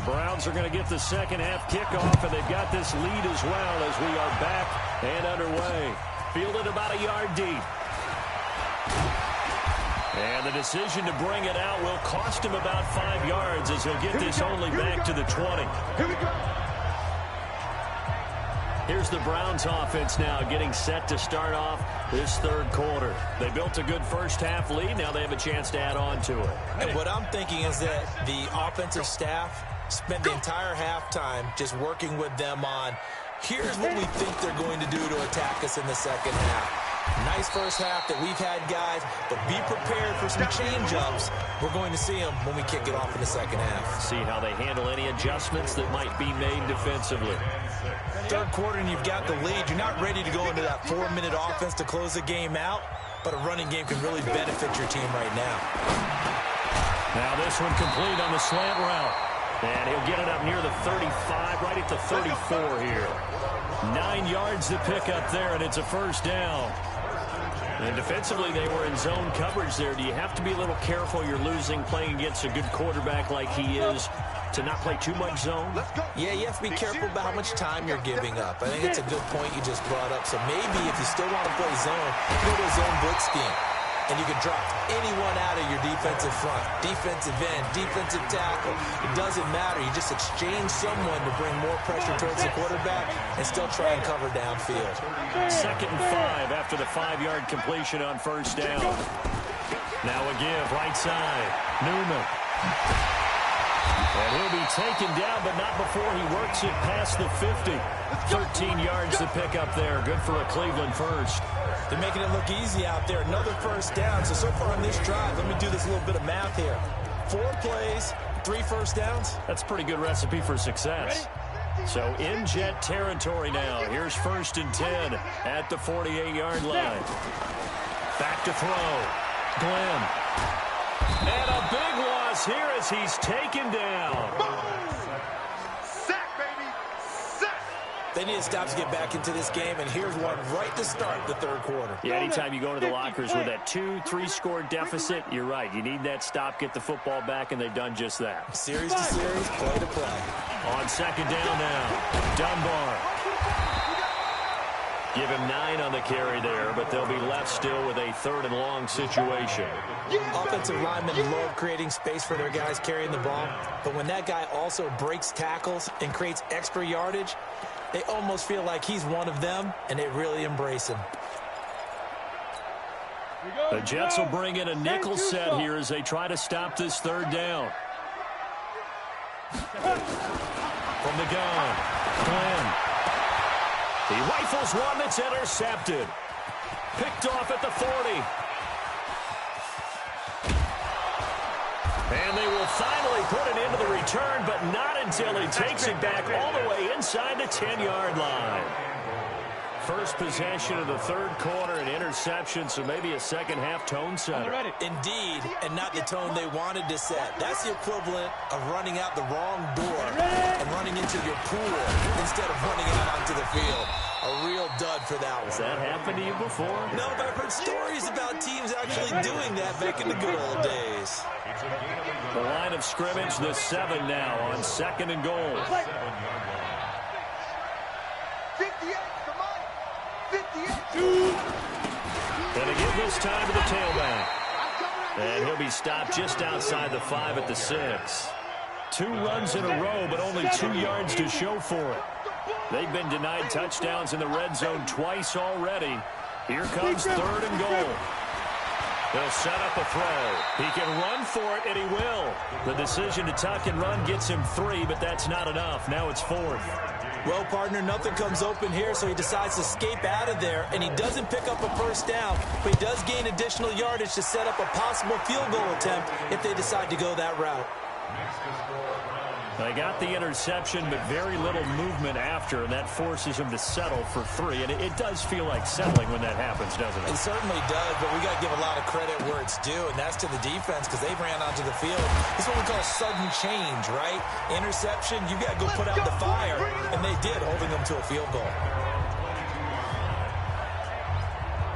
Browns are going to get the second half kickoff, and they've got this lead as well as we are back and underway. Fielded about a yard deep. And the decision to bring it out will cost him about 5 yards as he'll get this only back to the 20. Here we go. Here's the Browns offense now getting set to start off this third quarter. They built a good first half lead. Now they have a chance to add on to it. And what I'm thinking is that the offensive staff spent the entire halftime just working with them on, here's what we think they're going to do to attack us in the second half. Nice first half that we've had, guys, but be prepared for some change-ups. We're going to see them when we kick it off in the second half. See how they handle any adjustments that might be made defensively. Third quarter and you've got the lead. You're not ready to go into that 4-minute offense to close the game out, but a running game can really benefit your team right now. Now this one complete on the slant route. And he'll get it up near the 35, right at the 34 here. 9 yards to pick up there, and it's a first down. And defensively, they were in zone coverage there. Do you have to be a little careful? You're losing playing against a good quarterback like he is to not play too much zone? Yeah, you have to be careful about how much time you're giving up. I think it's a good point you just brought up. So maybe if you still want to play zone, go to a zone blitz scheme. And you can drop anyone out of your defensive front, defensive end, defensive tackle. It doesn't matter. You just exchange someone to bring more pressure towards the quarterback and still try and cover downfield. 2nd and 5 after the 5-yard completion on first down. Now a give, right side. Newman. And he'll be taken down, but not before he works it past the 50. 13 yards to pick up there. Good for a Cleveland first. They're making it look easy out there. Another first down. So far on this drive, let me do this little bit of math here. 4 plays, 3 first downs. That's a pretty good recipe for success. So in jet territory now. Here's 1st and 10 at the 48-yard line. Back to throw. Glenn. And a big loss here as he's taken down. They need to stop to get back into this game, and here's one right to start the third quarter. Yeah, anytime you go to the lockers with that 2-3 score deficit, you're right. You need that stop, get the football back, and they've done just that. Series to series, play to play. On 2nd down now, Dunbar. Give him 9 on the carry there, but they'll be left still with a 3rd and long situation. Offensive linemen love creating space for their guys carrying the ball, but when that guy also breaks tackles and creates extra yardage, they almost feel like he's one of them, and they really embrace him. The Jets will bring in a nickel set here as they try to stop this 3rd down. From the gun, Glenn. He rifles one that's intercepted. Picked off at the 40. And they will finally put it into the return, but not until he takes it back all the way inside the 10-yard line. First possession of the third quarter, an interception, so maybe a second-half tone setter. Indeed, and not the tone they wanted to set. That's the equivalent of running out the wrong door and running into your pool instead of running out onto the field. A real dud for that one. Has that happened to you before? No, but I've heard stories about teams actually doing that back in the good old days. The line of scrimmage, the 7 now on 2nd and goal. 58, come on. 58. Gonna give this time to the tailback. And he'll be stopped just outside the 5 at the 6. 2 runs in a row, but only 2 yards to show for it. They've been denied touchdowns in the red zone twice already. Here comes 3rd and goal. They'll set up a throw. He can run for it, and he will. The decision to tuck and run gets him 3, but that's not enough. Now it's 4th. Well, partner, nothing comes open here, so he decides to escape out of there, and he doesn't pick up a first down, but he does gain additional yardage to set up a possible field goal attempt if they decide to go that route. They got the interception, but very little movement after, and that forces him to settle for 3. And it does feel like settling when that happens, doesn't it? It certainly does, but we got to give a lot of credit where it's due, and that's to the defense because they ran onto the field. It's what we call sudden change, right? Interception, you got to go put out the fire, and they did, holding them to a field goal.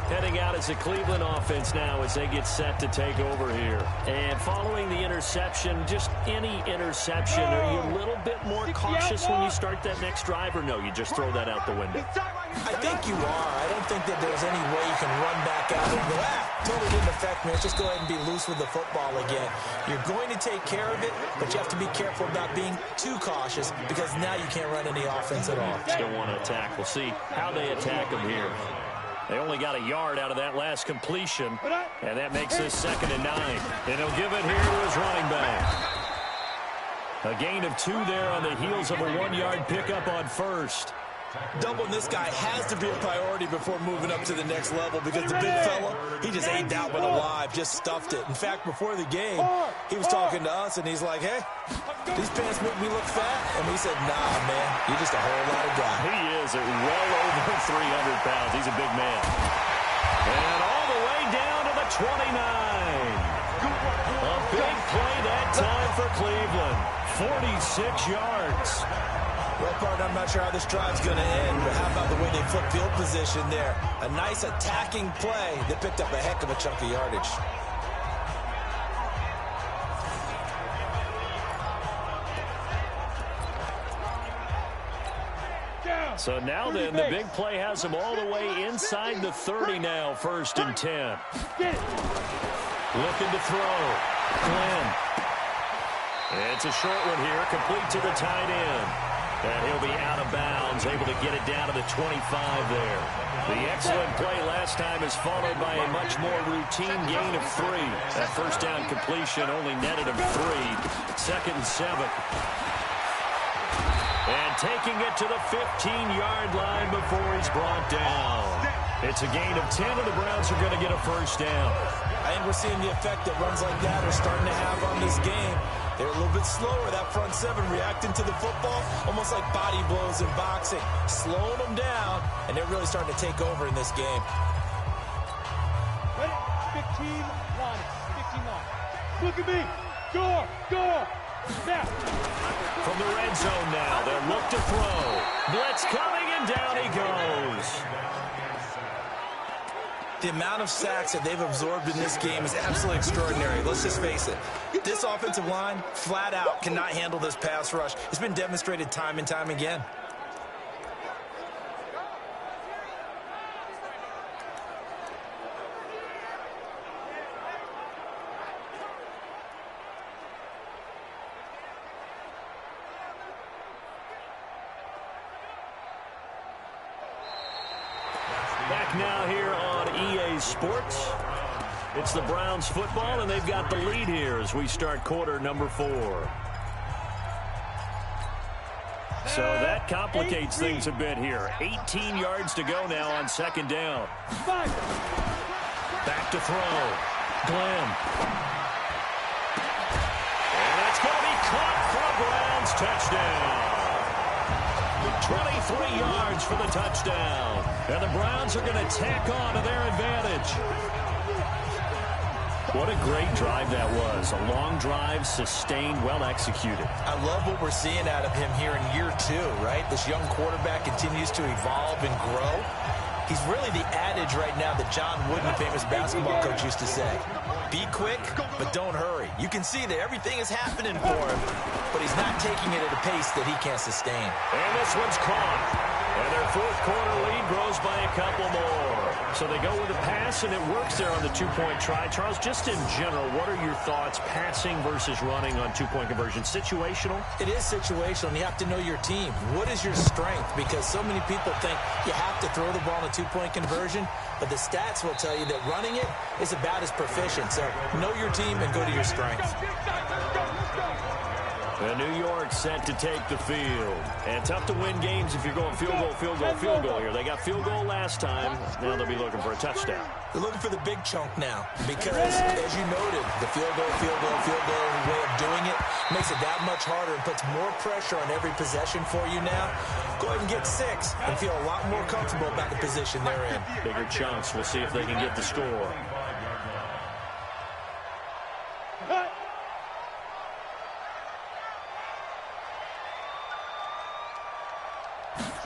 Heading out as a Cleveland offense now as they get set to take over here. And following the interception, just any interception, are you a little bit more cautious when you start that next drive, or no, you just throw that out the window? I think you are. I don't think that there's any way you can run back out and go, totally didn't affect me. Let's just go ahead and be loose with the football again. You're going to take care of it, but you have to be careful about being too cautious because now you can't run any offense at all. Still want to attack. We'll see how they attack them here. They only got a yard out of that last completion, and that makes this 2nd and 9. And he'll give it here to his running back. A gain of 2 there on the heels of a 1-yard pickup on first. Doubling this guy has to be a priority before moving up to the next level because the big fella, he just ate that one alive, just stuffed it. In fact, before the game, he was talking to us, and he's like, hey, these pants make me look fat? And we said, nah, man, you're just a whole lot of guy. He is at well over 300 pounds. He's a big man. And all the way down to the 29. A big play that time for Cleveland. 46 yards. Well, partner, I'm not sure how this drive's going to end, but how about the way they flip field position there? A nice attacking play that picked up a heck of a chunk of yardage. So now then, the big play has him all the way inside the 30 now, 1st and 10. Looking to throw. Glenn. It's a short one here, complete to the tight end. And he'll be out of bounds, able to get it down to the 25 there. The excellent play last time is followed by a much more routine gain of 3. That first down completion only netted him 3. 2nd and 7. And taking it to the 15-yard line before he's brought down. It's a gain of 10, and the Browns are going to get a first down. I think we're seeing the effect that runs like that are starting to have on this game. They're a little bit slower, that front 7, reacting to the football, almost like body blows in boxing, slowing them down, and they're really starting to take over in this game. Ready? 15 line. 15 line. Look at me. Go. Now. From the red zone now, they'll look to throw. Blitz coming, and down he goes. The amount of sacks that they've absorbed in this game is absolutely extraordinary. Let's just face it. This offensive line, flat out, cannot handle this pass rush. It's been demonstrated time and time again. Back now here on EA Sports. It's the Browns football, and they've got the lead here as we start quarter number 4. So that complicates things a bit here. 18 yards to go now on 2nd down. Back to throw. Glenn. And that's going to be caught for a Browns touchdown. 23 yards for the touchdown. And the Browns are going to tack on to their advantage. What a great drive that was. A long drive, sustained, well executed. I love what we're seeing out of him here in year 2, right? This young quarterback continues to evolve and grow. He's really the adage right now that John Wooden, famous basketball coach, used to say. Be quick, but don't hurry. You can see that everything is happening for him, but he's not taking it at a pace that he can't sustain. And this one's caught. And their 4th quarter lead grows by a couple more. So they go with a pass, and it works there on the 2-point try. Charles, just in general, what are your thoughts, passing versus running on 2-point conversion? Situational? It is situational, and you have to know your team. What is your strength? Because so many people think you have to throw the ball on a 2-point conversion, but the stats will tell you that running it is about as proficient. So know your team and go to your strengths. And New York set to take the field. And tough to win games if you're going field goal here. They got field goal last time. Now they'll be looking for a touchdown. They're looking for the big chunk now because, as you noted, the field goal way of doing it makes it that much harder and puts more pressure on every possession for you now. Go ahead and get 6 and feel a lot more comfortable about the position they're in. Bigger chunks. We'll see if they can get the score.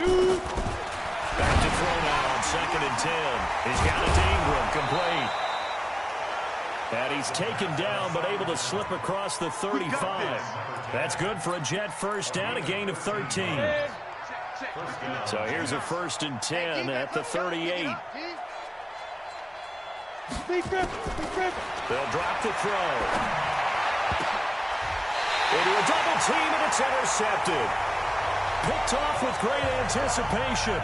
Back to throw now on 2nd and 10. He's got it to Ingram, complete. And he's taken down, but able to slip across the 35. That's good for a Jet first down, a gain of 13. So here's a 1st and 10 at the 38. They'll drop the throw. Into a double team, and it's intercepted. Picked off with great anticipation.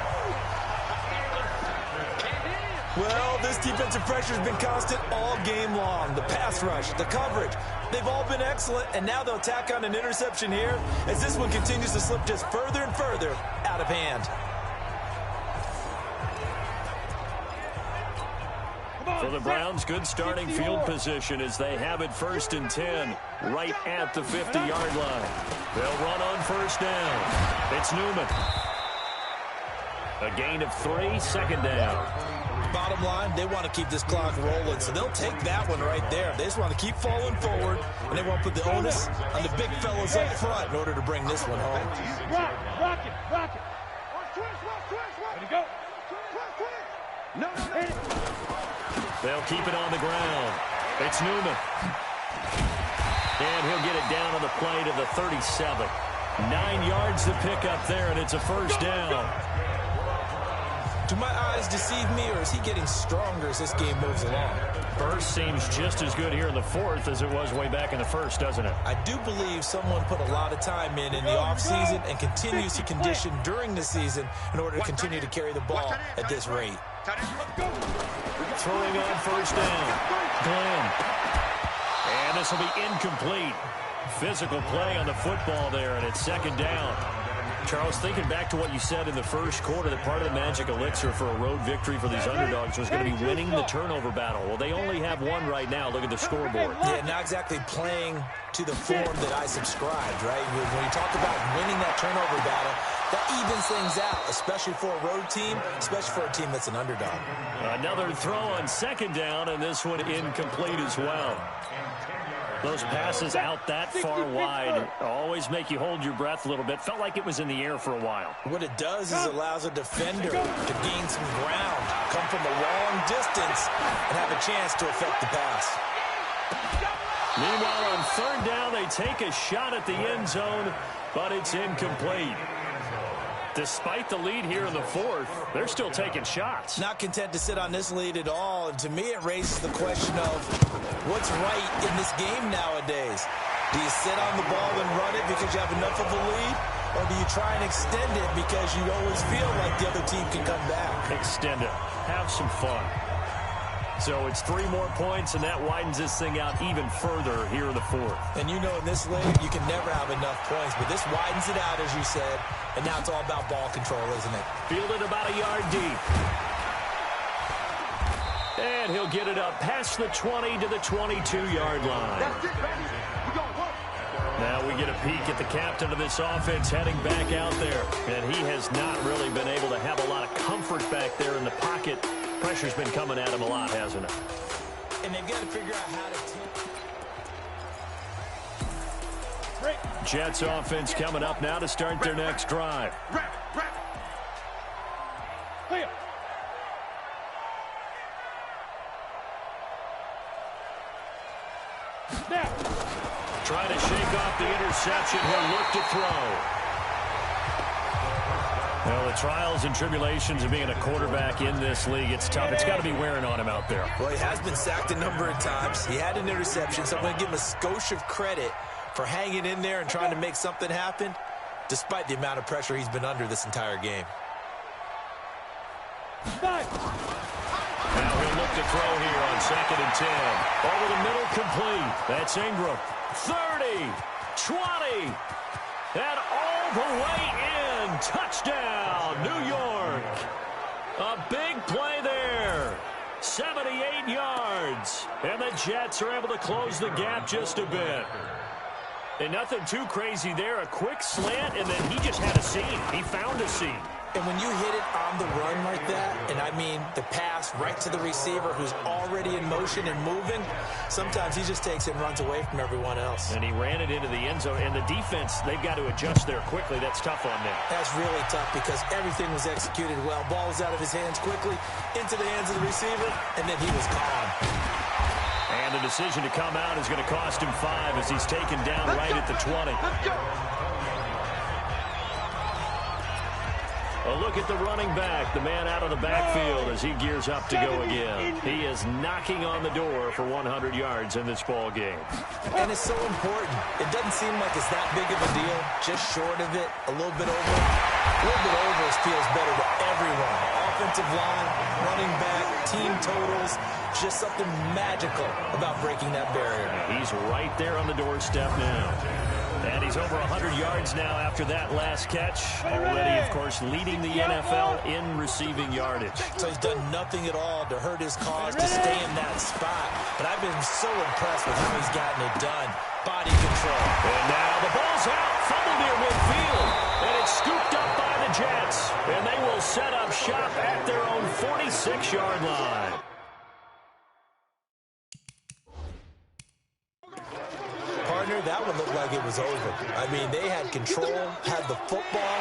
Well, this defensive pressure has been constant all game long. The pass rush, the coverage, they've all been excellent, and now they'll tack on an interception here as this one continues to slip just further and further out of hand. For the Browns, good starting field position as they have it 1st and 10 right at the 50-yard line. They'll run on 1st down. It's Newman. A gain of 3, 2nd down. Bottom line, they want to keep this clock rolling, so they'll take that one right there. They just want to keep falling forward, and they want to put the onus on the big fellas up front in order to bring this one home. Rock it. Ready, go. No. They'll keep it on the ground. It's Newman. And he'll get it down on the play to the 37. 9 yards to pick up there, and it's a 1st down. Do my eyes deceive me, or is he getting stronger as this game moves along? Burst seems just as good here in the 4th as it was way back in the 1st, doesn't it? I do believe someone put a lot of time in the offseason and continues to condition during the season in order to continue to carry the ball at this rate. Throwing on 1st down. Glenn. And this will be incomplete. Physical play on the football there, and it's 2nd down. Charles, thinking back to what you said in the 1st quarter, that part of the magic elixir for a road victory for these underdogs was going to be winning the turnover battle. Well, they only have one right now. Look at the scoreboard. Yeah, not exactly playing to the form that I subscribed, right? When you talk about winning that turnover battle, that evens things out, especially for a road team, especially for a team that's an underdog. Another throw on 2nd down, and this one incomplete as well. Those passes out that far wide always make you hold your breath a little bit. Felt like it was in the air for a while. What it does is allows a defender to gain some ground, come from a long distance, and have a chance to affect the pass. Meanwhile, on 3rd down, they take a shot at the end zone, but it's incomplete. Despite the lead here in the 4th, they're still taking shots. Not content to sit on this lead at all, and to me it raises the question of what's right in this game nowadays. Do you sit on the ball and run it because you have enough of a lead, or do you try and extend it because you always feel like the other team can come back? Extend it. Have some fun. So it's 3 more points, and that widens this thing out even further here in the 4th. And you know in this league, you can never have enough points, but this widens it out, as you said, and now it's all about ball control, isn't it? Fielded about a yard deep. And he'll get it up past the 20 to the 22-yard line. Now we get a peek at the captain of this offense heading back out there. And he has not really been able to have a lot of comfort back there in the pocket. Pressure's been coming at him a lot, hasn't it? And they've got to figure out how to... Jets offense coming up now to start their next drive. Trying to shake off the interception. He'll look to throw. Well, the trials and tribulations of being a quarterback in this league, it's tough. It's got to be wearing on him out there. Well, he has been sacked a number of times. He had an interception, so I'm going to give him a skosh of credit for hanging in there and trying to make something happen, despite the amount of pressure he's been under this entire game. Now he'll look to throw here on 2nd and 10. Over the middle, complete. That's Ingram. 30, 20, and all the way in. Touchdown, New York. A big play there. 78 yards. And the Jets are able to close the gap just a bit. And nothing too crazy there. A quick slant, and then he just had a seam. He found a seam. And when you hit it on the run like that, and I mean the pass right to the receiver who's already in motion and moving, sometimes he just takes it and runs away from everyone else. And he ran it into the end zone. And the defense, they've got to adjust there quickly. That's tough on them. That's really tough because everything was executed well. Ball was out of his hands quickly, into the hands of the receiver, and then he was gone. And the decision to come out is going to cost him 5 as he's taken down right at the 20. A look at the running back, the man out of the backfield as he gears up to go again. He is knocking on the door for 100 yards in this ball game. And it's so important. It doesn't seem like it's that big of a deal. Just short of it, a little bit over. A little bit over feels better to everyone. Offensive line, running back, team totals, just something magical about breaking that barrier. He's right there on the doorstep now. And he's over 100 yards now after that last catch. Already, of course, leading the NFL in receiving yardage. So he's done nothing at all to hurt his cause, to stay in that spot. But I've been so impressed with how he's gotten it done. Body control. And now the ball's out. Fumbled near midfield. And it's scooped up by the Jets. And they will set up shop at their own 46-yard line. Partner, that one looked like it was over. I mean, they had control, had the football,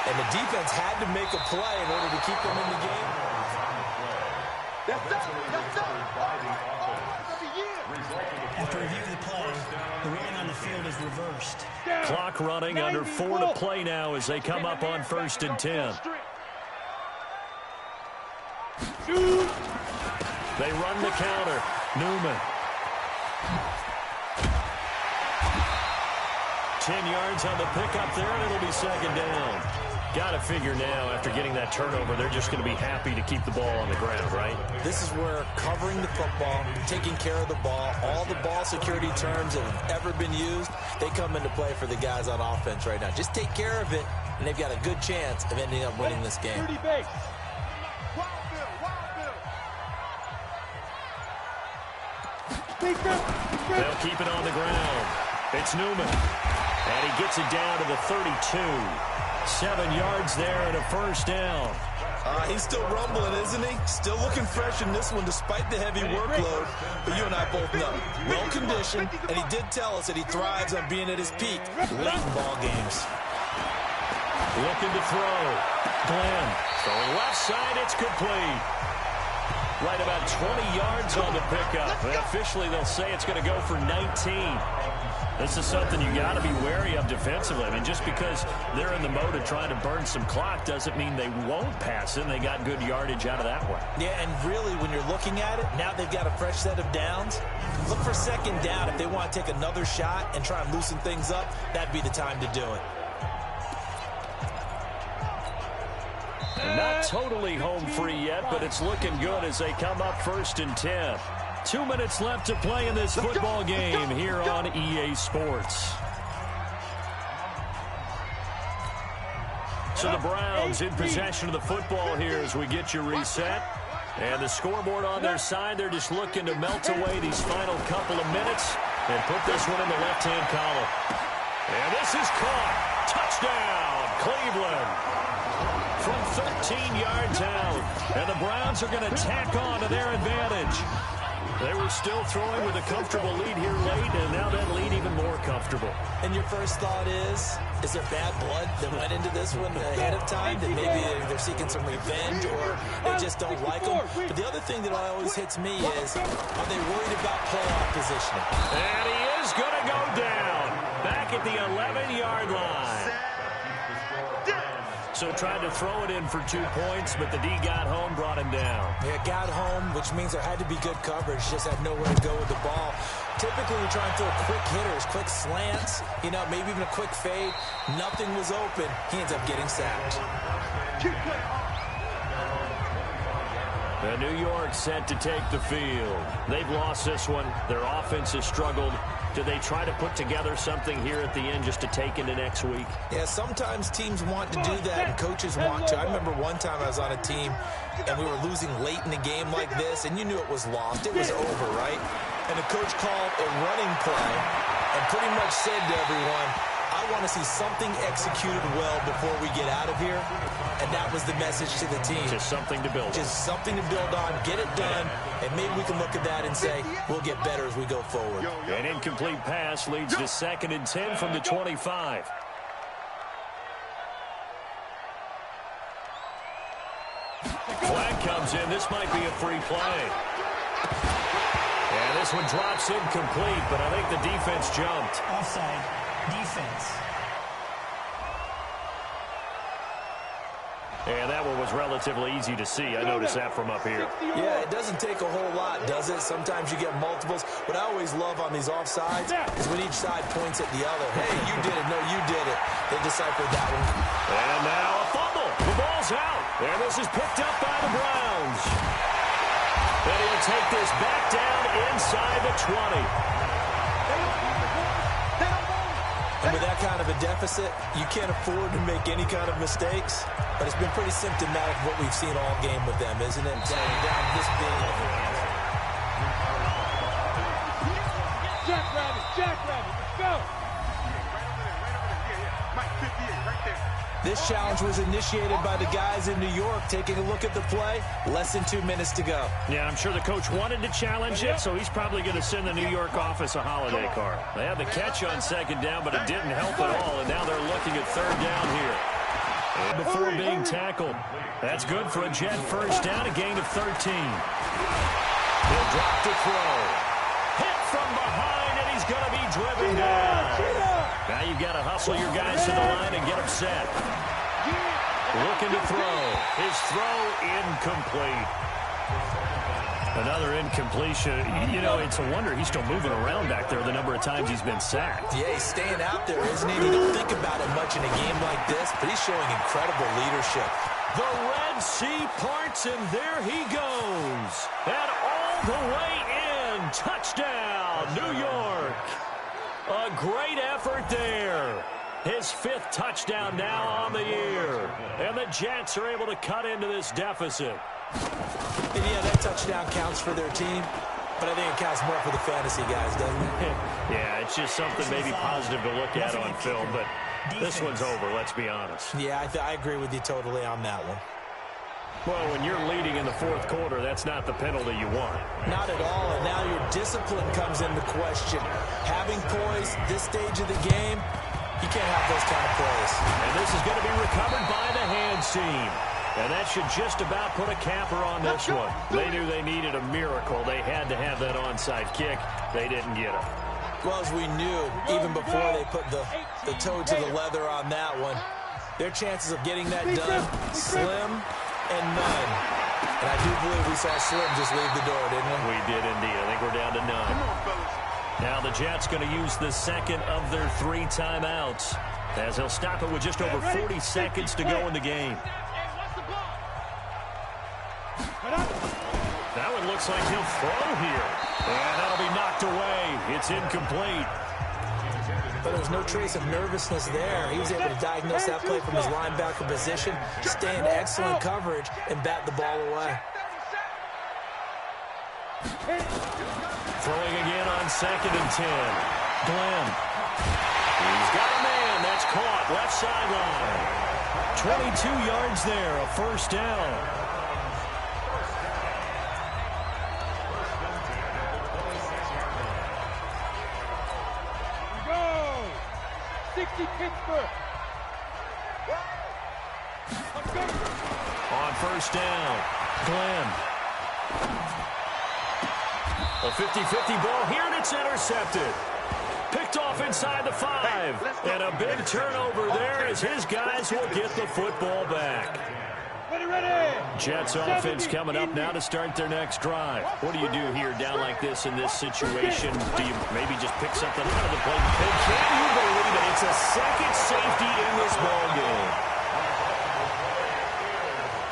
and the defense had to make a play in order to keep them in the game. After review of the play, the ruling on the field is reversed. Clock running, under 4 to play now as they come up on 1st and 10. They run the counter. Newman. 10 yards on the pickup there, and it'll be 2nd down. Got to figure now, after getting that turnover, they're just going to be happy to keep the ball on the ground, right? This is where covering the football, taking care of the ball, all the ball security terms that have ever been used, they come into play for the guys on offense right now. Just take care of it, and they've got a good chance of ending up winning this game. They'll keep it on the ground. It's Newman. And he gets it down to the 32. 7 yards there and a 1st down. He's still rumbling, isn't he? Still looking fresh in this one despite the heavy workload. But you and I both know, well-conditioned, and he did tell us that he thrives on being at his peak late in ball games. Looking to throw. Glenn throwing left side. It's complete. Right about 20 yards on the pickup. And officially, they'll say it's going to go for 19. This is something you got to be wary of defensively. I mean, just because they're in the mode of trying to burn some clock doesn't mean they won't pass it. They got good yardage out of that one. Yeah, and really, when you're looking at it, now they've got a fresh set of downs. Look for 2nd down. If they want to take another shot and try and loosen things up, that'd be the time to do it. Not totally home free yet, but it's looking good as they come up 1st and 10. 2 minutes left to play in this football game here on EA Sports. So the Browns in possession of the football here as we get you reset. And the scoreboard on their side, they're just looking to melt away these final couple of minutes and put this one in the left-hand column. And this is caught. Touchdown, Cleveland. From 13 yards out. And the Browns are going to tack on to their advantage. They were still throwing with a comfortable lead here late, and now that lead even more comfortable. And your first thought is there bad blood that went into this one ahead of time, that maybe they're seeking some revenge or they just don't like them? But the other thing that always hits me is, are they worried about playoff positioning? And he is going to go down back at the 11-yard line. So tried to throw it in for 2 points, but the D got home, brought him down. Yeah, got home, which means there had to be good coverage. Just had nowhere to go with the ball. Typically, we try and throw quick hitters, quick slants, maybe even a quick fade. Nothing was open. He ends up getting sacked. And New York set to take the field. They've lost this one. Their offense has struggled. Do they try to put together something here at the end just to take into next week? Yeah, sometimes teams want to do that and coaches want to. I remember one time I was on a team and we were losing late in a game like this, and you knew it was lost. It was over, right? And the coach called a running play and pretty much said to everyone, I want to see something executed well before we get out of here, and that was the message to the team. Just something to build on. Just something to build on, get it done, and maybe we can look at that and say, we'll get better as we go forward. An incomplete pass leads to 2nd and 10 from the 25. Flag comes in. This might be a free play. And this one drops incomplete, but I think the defense jumped. Offside. Defense. And that one was relatively easy to see. I noticed that from up here. Yeah, it doesn't take a whole lot, does it? Sometimes you get multiples. What I always love on these offsides is when each side points at the other. Hey, you did it. No, you did it. They deciphered that one. And now a fumble. The ball's out. And this is picked up by the Browns. And he'll take this back down inside the 20. And with that kind of a deficit, you can't afford to make any kind of mistakes. But it's been pretty symptomatic of what we've seen all game with them, isn't it? Down this big. Jackrabbit, let's go. This challenge was initiated by the guys in New York. Taking a look at the play, less than 2 minutes to go. Yeah, I'm sure the coach wanted to challenge it, so he's probably going to send the New York office a holiday card. They had the catch on 2nd down, but it didn't help at all, and now they're looking at 3rd down here. And before being tackled, that's good for a Jet first down, a gain of 13. He'll drop to throw. Hit from behind, and he's going to be driven down. Now you've got to hustle your guys to the line and get them set. Looking to throw. His throw incomplete. Another incompletion. You know, it's a wonder he's still moving around back there the number of times he's been sacked. Yeah, he's staying out there, isn't he? You don't think about it much in a game like this, but he's showing incredible leadership. The Red Sea parts, and there he goes. And all the way in. Touchdown, New York. A great effort there. His 5th touchdown now on the year. And the Jets are able to cut into this deficit. And yeah, that touchdown counts for their team, but I think it counts more for the fantasy guys, doesn't it? Yeah, it's just something maybe positive to look at on film, but this one's over, let's be honest. Yeah, I agree with you totally on that one. Well, when you're leading in the 4th quarter, that's not the penalty you want. Not at all, and now your discipline comes into question. Having poise this stage of the game, you can't have those kind of plays. And this is going to be recovered by the hands team. And that should just about put a capper on this one. They knew they needed a miracle. They had to have that onside kick. They didn't get it. Well, as we knew, even before they put the toe to the leather on that one, their chances of getting that done, slim and none. And I do believe we saw Slim just leave the door, didn't we? We did indeed. I think we're down to none. Now the Jets going to use the 2nd of their 3 timeouts, as they'll stop it with just over 40 seconds to go in the game. That one looks like he'll throw here. And that'll be knocked away. It's incomplete. But there's no trace of nervousness there. He was able to diagnose that play from his linebacker position, stay in excellent coverage, and bat the ball away. Throwing again on 2nd and 10. Glenn. He's got a man. That's caught. Left sideline. 22 yards there. A first down. Pittsburgh. On first down, Glenn. A 50-50 ball here, and it's intercepted. Picked off inside the 5. And a big turnover there as his guys will get the football back. Ready. Jets offense coming up now to start their next drive. What do you do here down like this in this situation? Do you maybe just pick something out of the play? Can you believe it? It's a 2nd safety in this ball game.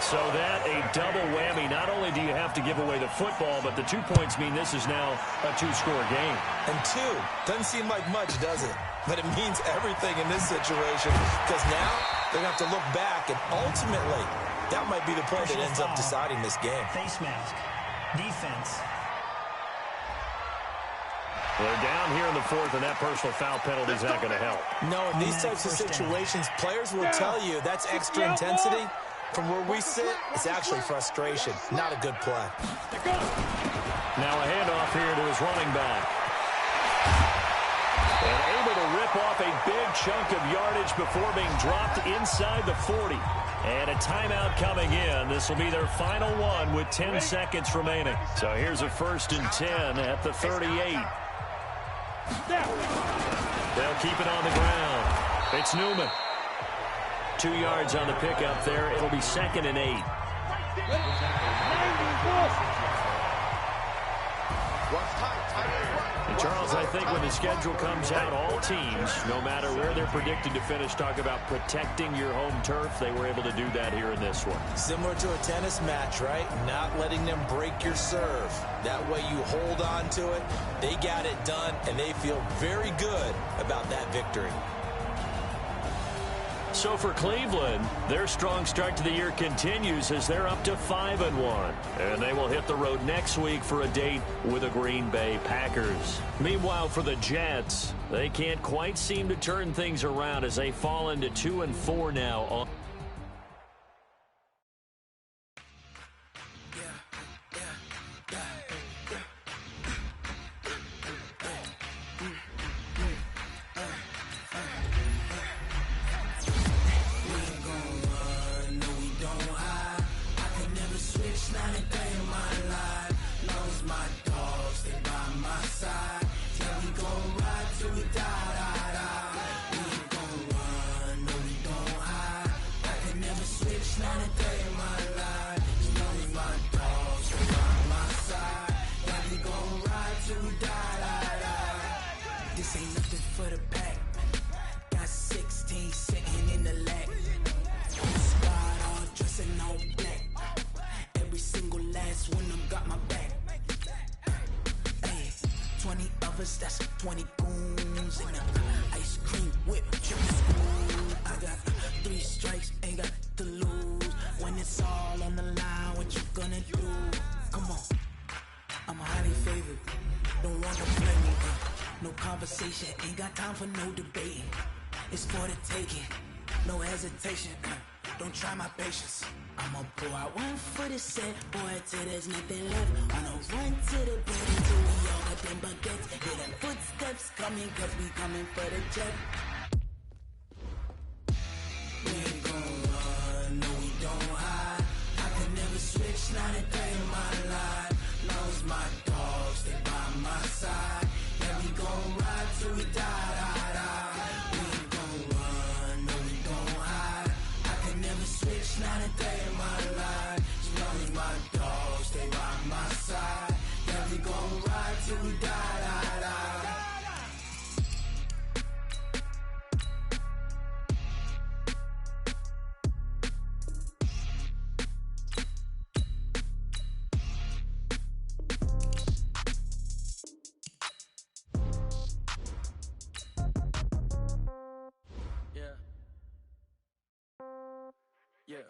So that a double whammy. Not only do you have to give away the football, but the 2 points mean this is now a 2-score game. And 2 doesn't seem like much, does it? But it means everything in this situation, because now they're going to have to look back, and ultimately that might be the play that ends up deciding this game. Face mask. Defense. Well, they're down here in the fourth, and that personal foul penalty is not going to help. No, in these types of situations, players will tell you that's extra intensity. From where we sit, it's actually frustration, not a good play. Now a handoff here to his running back. And able to rip off a big chunk of yardage before being dropped inside the 40. And a timeout coming in. This will be their final one with 10 seconds remaining. So here's a 1st and 10 at the 38. They'll keep it on the ground. It's Newman. 2 yards on the pickup there. It'll be 2nd and 8. And Charles, I think when the schedule comes out, all teams, no matter where they're predicted to finish, talk about protecting your home turf. They were able to do that here in this one. Similar to a tennis match, right? Not letting them break your serve. That way you hold on to it. They got it done, and they feel very good about that victory. So for Cleveland, their strong start to the year continues as they're up to 5-1. And they will hit the road next week for a date with the Green Bay Packers. Meanwhile, for the Jets, they can't quite seem to turn things around as they fall into 2-4 now. That's 20 goons and ice cream whip, triple spoon. I got 3 strikes, ain't got to lose. When it's all on the line, what you gonna do? Come on, I'm highly favored. Don't wanna play me, no conversation, ain't got time for no debating. It's for the taking, no hesitation. Don't try my patience. I'ma pull out one foot of set, boy, till there's nothing left. I'ma run to the bed until we all got them baguettes. Hear them footsteps coming, cause we coming for the jet. We ain't gon' run, no we don't hide. I can never switch, not a day in my life. Long as my dogs, they by my side. Yeah, we gon' ride till we die, die, die. We ain't gon' run, no we don't hide. I can never switch, not a day in my life. As long as my dogs, they by my side. Yeah, we gon' ride till we die, die, die. Yeah.